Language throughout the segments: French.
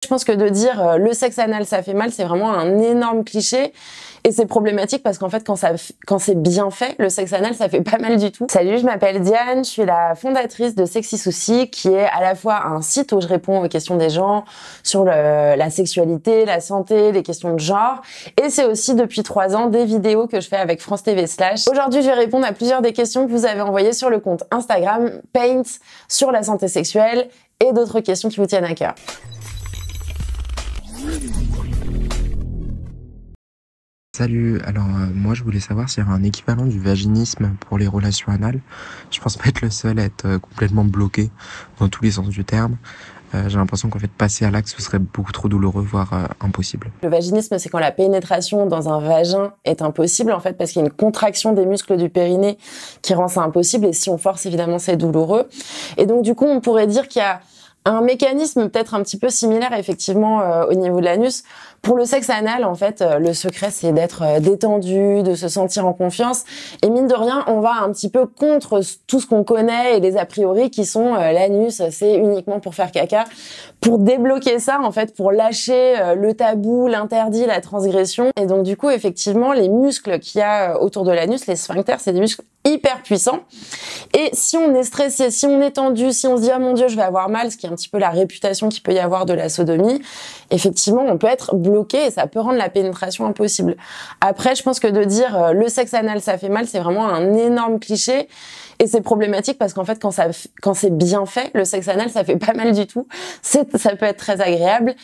Je pense que de dire le sexe anal ça fait mal, c'est vraiment un énorme cliché. Et c'est problématique parce qu'en fait, quand c'est bien fait, le sexe anal, ça fait pas mal du tout. Salut, je m'appelle Diane, je suis la fondatrice de Sexy Souci, qui est à la fois un site où je réponds aux questions des gens sur la sexualité, la santé, les questions de genre. Et c'est aussi depuis 3 ans des vidéos que je fais avec France TV Slash. Aujourd'hui, je vais répondre à plusieurs des questions que vous avez envoyées sur le compte Instagram Paint sur la santé sexuelle et d'autres questions qui vous tiennent à cœur. Salut, alors moi je voulais savoir s'il y avait un équivalent du vaginisme pour les relations anales. Je pense pas être le seul à être complètement bloqué dans tous les sens du terme. J'ai l'impression qu'en fait passer à l'acte ce serait beaucoup trop douloureux, voire impossible. Le vaginisme, c'est quand la pénétration dans un vagin est impossible en fait parce qu'il y a une contraction des muscles du périnée qui rend ça impossible et si on force évidemment c'est douloureux. Et donc du coup on pourrait dire qu'il y a un mécanisme peut-être un petit peu similaire effectivement au niveau de l'anus. Pour le sexe anal, en fait, le secret, c'est d'être détendu, de se sentir en confiance. Et mine de rien, on va un petit peu contre tout ce qu'on connaît et les a priori qui sont l'anus, c'est uniquement pour faire caca. Pour débloquer ça, en fait, pour lâcher le tabou, l'interdit, la transgression. Et donc, du coup, effectivement, les muscles qu'il y a autour de l'anus, les sphincters, c'est des muscles hyper puissants. Et si on est stressé, si on est tendu, si on se dit « Ah mon Dieu, je vais avoir mal », ce qui est un petit peu la réputation qu'il peut y avoir de la sodomie, effectivement, on peut être bloqué et ça peut rendre la pénétration impossible. Après, je pense que de dire le sexe anal ça fait mal, c'est vraiment un énorme cliché et c'est problématique parce qu'en fait quand c'est bien fait, le sexe anal ça fait pas mal du tout. Ça peut être très agréable.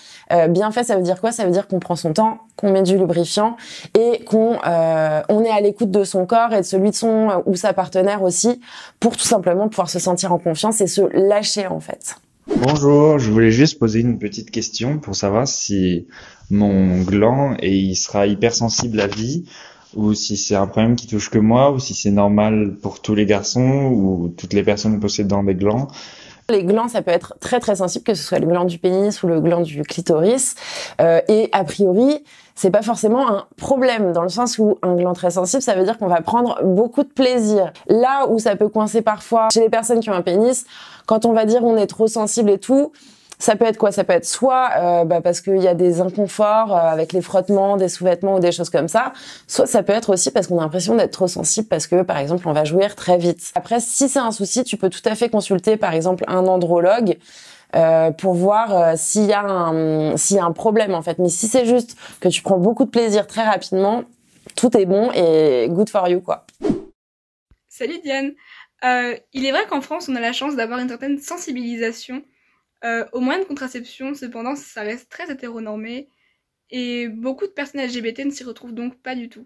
Bien fait, ça veut dire quoi? Ça veut dire qu'on prend son temps, qu'on met du lubrifiant et qu'on est à l'écoute de son corps et de celui de son ou sa partenaire aussi pour tout simplement pouvoir se sentir en confiance et se lâcher en fait. Bonjour, je voulais juste poser une petite question pour savoir si mon gland il sera hypersensible à vie ou si c'est un problème qui touche que moi ou si c'est normal pour tous les garçons ou toutes les personnes possédant des glands. Les glands, ça peut être très très sensible, que ce soit le gland du pénis ou le gland du clitoris. Et a priori, c'est pas forcément un problème, dans le sens où un gland très sensible, ça veut dire qu'on va prendre beaucoup de plaisir. Là où ça peut coincer parfois chez les personnes qui ont un pénis, quand on va dire on est trop sensible et tout, ça peut être quoi? Ça peut être soit parce qu'il y a des inconforts avec les frottements, des sous-vêtements ou des choses comme ça, soit ça peut être aussi parce qu'on a l'impression d'être trop sensible parce que, par exemple, on va jouir très vite. Après, si c'est un souci, tu peux tout à fait consulter, par exemple, un andrologue pour voir s'il y a un problème, en fait. Mais si c'est juste que tu prends beaucoup de plaisir très rapidement, tout est bon et good for you, quoi. Salut Diane. Il est vrai qu'en France, on a la chance d'avoir une certaine sensibilisation aux moyens de contraception. Cependant, ça reste très hétéronormé et beaucoup de personnes LGBT ne s'y retrouvent donc pas du tout.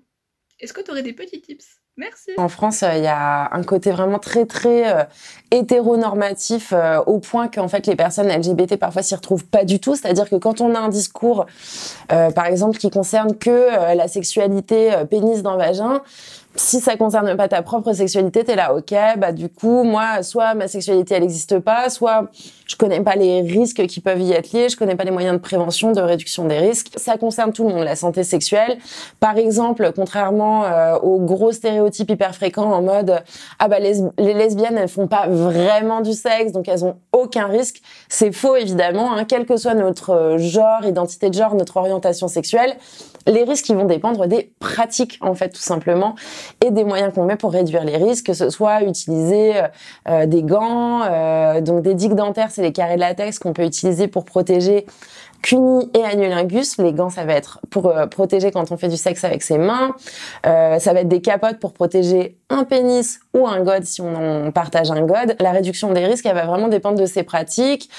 Est-ce que tu aurais des petits tips? Merci. En France, il y a un côté vraiment très très hétéronormatif au point qu'en fait les personnes LGBT parfois s'y retrouvent pas du tout. C'est-à-dire que quand on a un discours, par exemple, qui concerne que la sexualité pénis dans vagin, si ça concerne pas ta propre sexualité, t'es là, ok, bah du coup, moi, soit ma sexualité elle existe pas, soit je connais pas les risques qui peuvent y être liés, je connais pas les moyens de prévention, de réduction des risques. Ça concerne tout le monde, la santé sexuelle. Par exemple, contrairement aux gros stéréotypes hyper fréquents en mode ah bah les lesbiennes elles font pas vraiment du sexe donc elles ont aucun risque. C'est faux évidemment, hein, quel que soit notre genre, identité de genre, notre orientation sexuelle. Les risques ils vont dépendre des pratiques en fait tout simplement et des moyens qu'on met pour réduire les risques, que ce soit utiliser des gants, donc des digues dentaires, c'est les carrés de latex qu'on peut utiliser pour protéger cuni et anulingus. Les gants, ça va être pour protéger quand on fait du sexe avec ses mains. Ça va être des capotes pour protéger un pénis ou un god si on en partage un god. La réduction des risques, elle va vraiment dépendre de ces pratiques,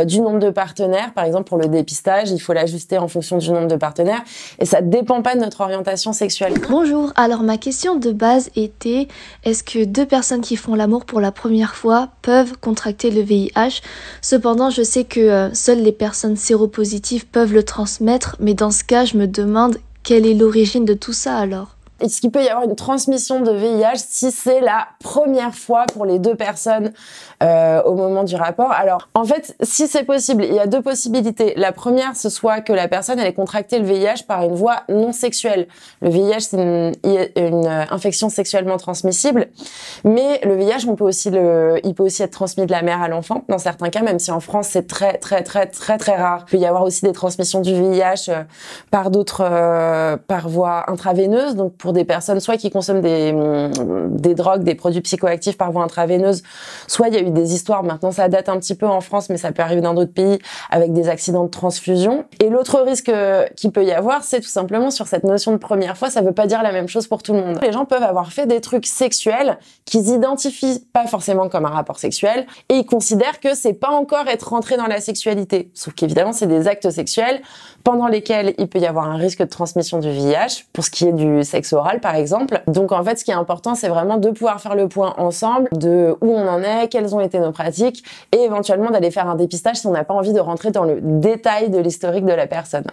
du nombre de partenaires. Par exemple, pour le dépistage, il faut l'ajuster en fonction du nombre de partenaires. Et ça dépend pas de notre orientation sexuelle. Bonjour, alors ma question de base était, est-ce que 2 personnes qui font l'amour pour la première fois peuvent contracter le VIH? Cependant, je sais que seules les personnes séropositives peuvent le transmettre, mais dans ce cas, je me demande quelle est l'origine de tout ça alors? est-ce qu'il peut y avoir une transmission de VIH si c'est la première fois pour les deux personnes au moment du rapport? Alors, en fait, si c'est possible, il y a deux possibilités. La première, ce soit que la personne elle ait contracté le VIH par une voie non sexuelle. Le VIH, c'est une infection sexuellement transmissible, mais le VIH, il peut aussi être transmis de la mère à l'enfant, dans certains cas, même si en France, c'est très rare. Il peut y avoir aussi des transmissions du VIH par voie intraveineuse, donc pour des personnes soit qui consomment des drogues, des produits psychoactifs par voie intraveineuse, soit il y a eu des histoires, maintenant ça date un petit peu en France, mais ça peut arriver dans d'autres pays, avec des accidents de transfusion. Et l'autre risque qu'il peut y avoir, c'est tout simplement sur cette notion de première fois, ça veut pas dire la même chose pour tout le monde. Les gens peuvent avoir fait des trucs sexuels qu'ils identifient pas forcément comme un rapport sexuel, et ils considèrent que c'est pas encore être rentré dans la sexualité. Sauf qu'évidemment, c'est des actes sexuels pendant lesquels il peut y avoir un risque de transmission du VIH, pour ce qui est du sexe oral par exemple. Donc en fait, ce qui est important, c'est vraiment de pouvoir faire le point ensemble de où on en est, quelles ont été nos pratiques, et éventuellement d'aller faire un dépistage si on n'a pas envie de rentrer dans le détail de l'historique de la personne.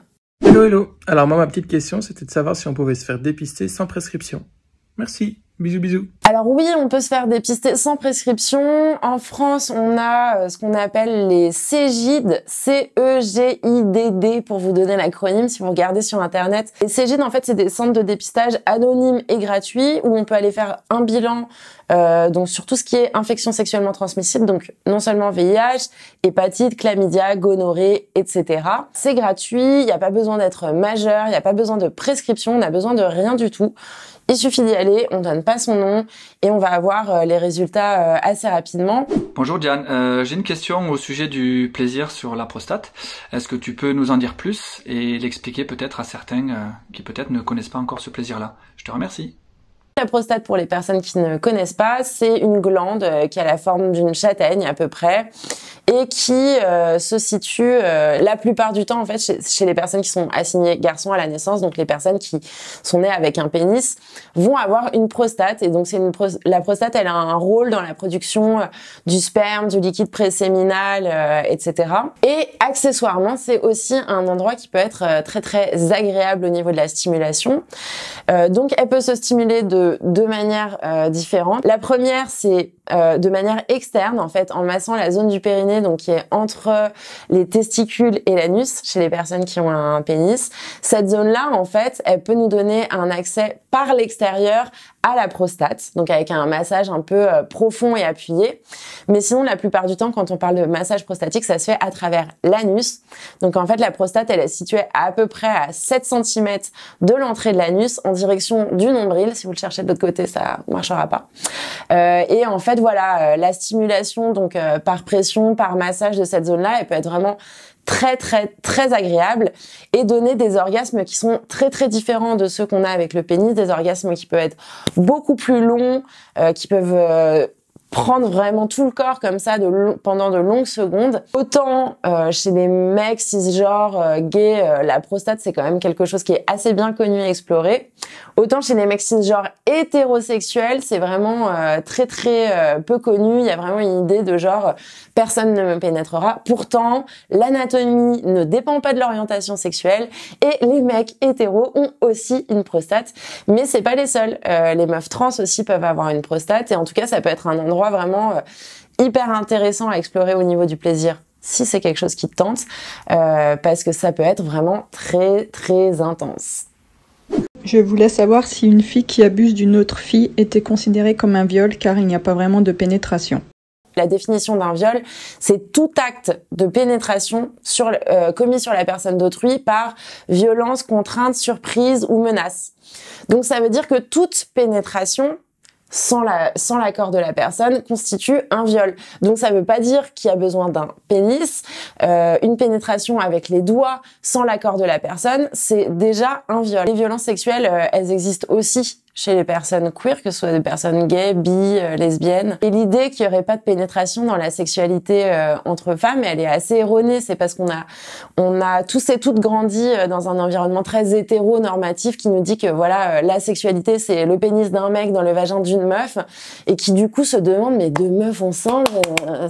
Hello. Alors moi, ma petite question, c'était de savoir si on pouvait se faire dépister sans prescription. Merci. Bisous. Alors oui, on peut se faire dépister sans prescription. En France, on a ce qu'on appelle les CEGID, C-E-G-I-D-D pour vous donner l'acronyme si vous regardez sur Internet. Les CEGID, en fait, c'est des centres de dépistage anonymes et gratuits où on peut aller faire un bilan donc sur tout ce qui est infection sexuellement transmissible, donc non seulement VIH, hépatite, chlamydia, gonorrhée, etc. C'est gratuit, il n'y a pas besoin d'être majeur, il n'y a pas besoin de prescription, on n'a besoin de rien du tout. Il suffit d'y aller, on donne pas son nom et on va avoir les résultats assez rapidement. Bonjour Diane, j'ai une question au sujet du plaisir sur la prostate. Est-ce que tu peux nous en dire plus et l'expliquer peut-être à certains qui peut-être ne connaissent pas encore ce plaisir-là? Je te remercie. La prostate, pour les personnes qui ne connaissent pas, c'est une glande qui a la forme d'une châtaigne à peu près et qui se situe la plupart du temps en fait chez les personnes qui sont assignées garçons à la naissance, donc les personnes qui sont nées avec un pénis vont avoir une prostate, et donc la prostate elle a un rôle dans la production du sperme, du liquide préséminal, etc. Et accessoirement c'est aussi un endroit qui peut être très agréable au niveau de la stimulation. Donc elle peut se stimuler de deux manières différentes. La première c'est de manière externe en fait en massant la zone du périnée, donc qui est entre les testicules et l'anus chez les personnes qui ont un pénis. Cette zone-là en fait elle peut nous donner un accès par l'extérieur à la prostate, donc avec un massage un peu profond et appuyé. Mais sinon, la plupart du temps, quand on parle de massage prostatique, ça se fait à travers l'anus. Donc en fait, la prostate, elle est située à peu près à 7 cm de l'entrée de l'anus, en direction du nombril. Si vous le cherchez de l'autre côté, ça marchera pas. Et en fait, voilà, la stimulation, donc par pression, par massage de cette zone-là, elle peut être vraiment très agréable et donner des orgasmes qui sont très différents de ceux qu'on a avec le pénis, des orgasmes qui peuvent être beaucoup plus longs, qui peuvent prendre vraiment tout le corps comme ça pendant de longues secondes. Autant chez les mecs cisgenres gays, la prostate c'est quand même quelque chose qui est assez bien connu et exploré. Autant chez les mecs cisgenres hétérosexuels, c'est vraiment très peu connu. Il y a vraiment une idée de genre personne ne me pénétrera. Pourtant, l'anatomie ne dépend pas de l'orientation sexuelle et les mecs hétéros ont aussi une prostate, mais c'est pas les seuls. Les meufs trans aussi peuvent avoir une prostate, et en tout cas ça peut être un endroit vraiment hyper intéressant à explorer au niveau du plaisir si c'est quelque chose qui te tente, parce que ça peut être vraiment très intense. Je voulais savoir si une fille qui abuse d'une autre fille était considérée comme un viol, car il n'y a pas vraiment de pénétration. La définition d'un viol, c'est tout acte de pénétration commis sur la personne d'autrui par violence, contrainte, surprise ou menace. Donc ça veut dire que toute pénétration sans l'accord de la personne constitue un viol. Donc ça veut pas dire qu'il y a besoin d'un pénis. Une pénétration avec les doigts sans l'accord de la personne, c'est déjà un viol. Les violences sexuelles, elles existent aussi chez les personnes queer, que ce soit des personnes gays, bi, lesbiennes. Et l'idée qu'il y aurait pas de pénétration dans la sexualité entre femmes, elle est assez erronée. C'est parce qu'on a tous et toutes grandi dans un environnement très hétéronormatif qui nous dit que voilà, la sexualité c'est le pénis d'un mec dans le vagin d'une meuf, et qui du coup se demande mais deux meufs ensemble,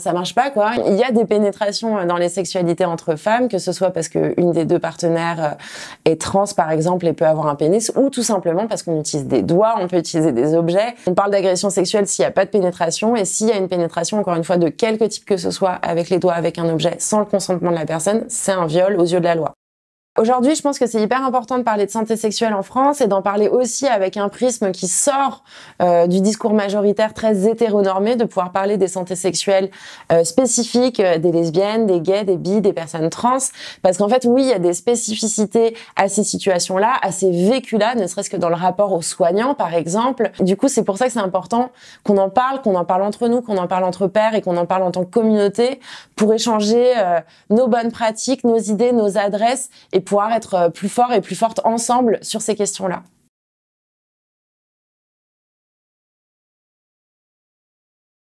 ça marche pas quoi. Il y a des pénétrations dans les sexualités entre femmes, que ce soit parce que une des deux partenaires est trans par exemple et peut avoir un pénis, ou tout simplement parce qu'on utilise des doigts, on peut utiliser des objets. On parle d'agression sexuelle s'il n'y a pas de pénétration, et s'il y a une pénétration, encore une fois, de quelque type que ce soit, avec les doigts, avec un objet, sans le consentement de la personne, c'est un viol aux yeux de la loi. Aujourd'hui, je pense que c'est hyper important de parler de santé sexuelle en France et d'en parler aussi avec un prisme qui sort du discours majoritaire très hétéronormé, de pouvoir parler des santé sexuelles spécifiques des lesbiennes, des gays, des bi, des personnes trans, parce qu'en fait, oui, il y a des spécificités à ces situations-là, à ces vécus-là, ne serait-ce que dans le rapport aux soignants, par exemple. Du coup, c'est pour ça que c'est important qu'on en parle entre nous, qu'on en parle entre pairs et qu'on en parle en tant que communauté pour échanger nos bonnes pratiques, nos idées, nos adresses et pouvoir être plus forts et plus fortes ensemble sur ces questions-là.